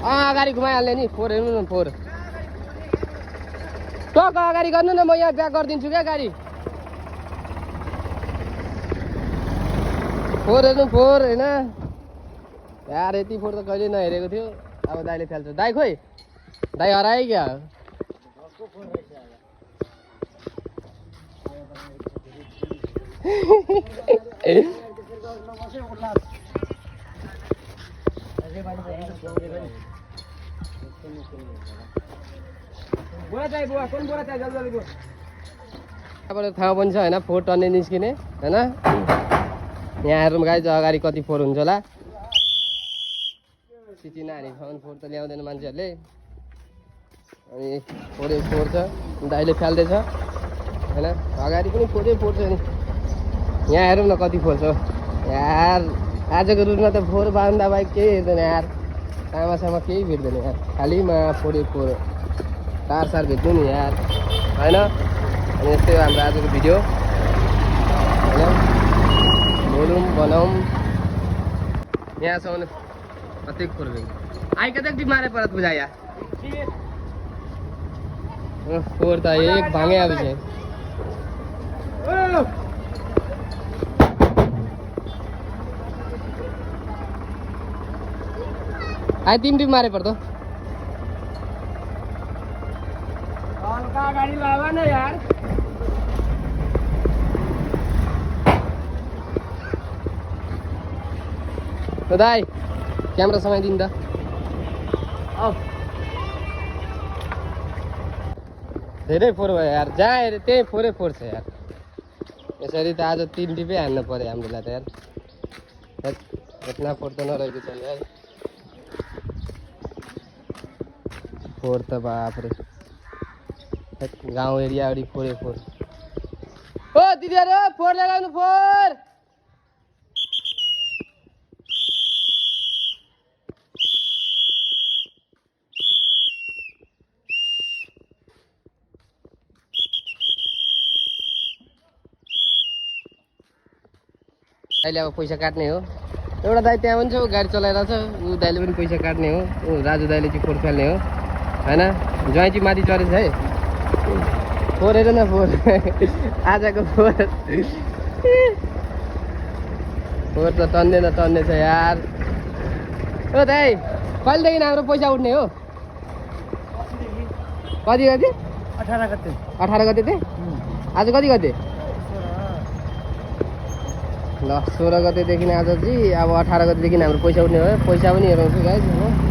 अगाडि घुमाइहाल्ने नि फोर हेर्नु न फोर टक्क अगाडि गर्नु न म यहाँ ब्याक गरिदिन्छु क्या गाडी फोर हेर्नु फोर होइन यार यति फोर त कहिले नहेरेको थियो अब दाइले फाल्छ दाइ खोइ दाइ हरायो क्या ठाउँ पनि छ होइन फोर टन्ने निस्किने होइन यहाँ हेरौँ गाई अगाडि कति फोर हुन्छ होला सिटी नानीसम्म फोर त ल्याउँदैन मान्छेहरूले अनि फोरै फोर छ दाइले फाल्दैछ होइन अगाडि पनि फोरै फोर छ नि यहाँ हेरौँ न कति फोर छ यार आजको रुटमा त फोर बाँध्दा बाइक केही हेर्दैन यार तामासामा केही भेट्दैन यार खालिमा फोरै फोर तार सार भेट्नु नि यार होइन अनि यस्तै हो हाम्रो आजको भिडियो होइन बोलौँ बनाऊँ यहाँसम्म कति फोर आई कतै मारे परत बुझाया फोर त एक भाँगे अब चाहिँ आई तीन टिप मारे पर्दो हल्का गाडी लावा न यार तो दाइ क्यामेरा समाइदिनु त धेरै फोर भयो यार जहाँ हेऱ्यो त्यही फोरै फोर छ यार यसरी त आज तीन टिपै हान्नु पर्यो हामीलाई त यार यत्ना फोर त नरहेको छ यार फोर त बाफ्रे गाउँ एरिया अगाडि फोरै फोर ओ दिदीहरू फोर लगाउनु फोर अहिले अब पैसा काट्ने हो एउटा दाइ त्यहाँ पनि छ ऊ गाडी चलाइरहेको छ ऊ दाइले पनि पैसा काट्ने हो ऊ राजु दाइले चाहिँ फोर फाल्ने हो होइन ज्वाइँ चाहिँ माथि चढेछ है फोर हेर न फोर आजको फोर फोर त टन्ने न टन्ने छ यार ओ दाइ कहिलेदेखि हाम्रो पैसा उठ्ने हो कति गते 18 गते 18 गते थिएँ आज कति गते ल 16 गतेदेखि आज चाहिँ अब 18 गतेदेखि हाम्रो पैसा उठ्ने हो पैसा पनि हेराउँछु गाइस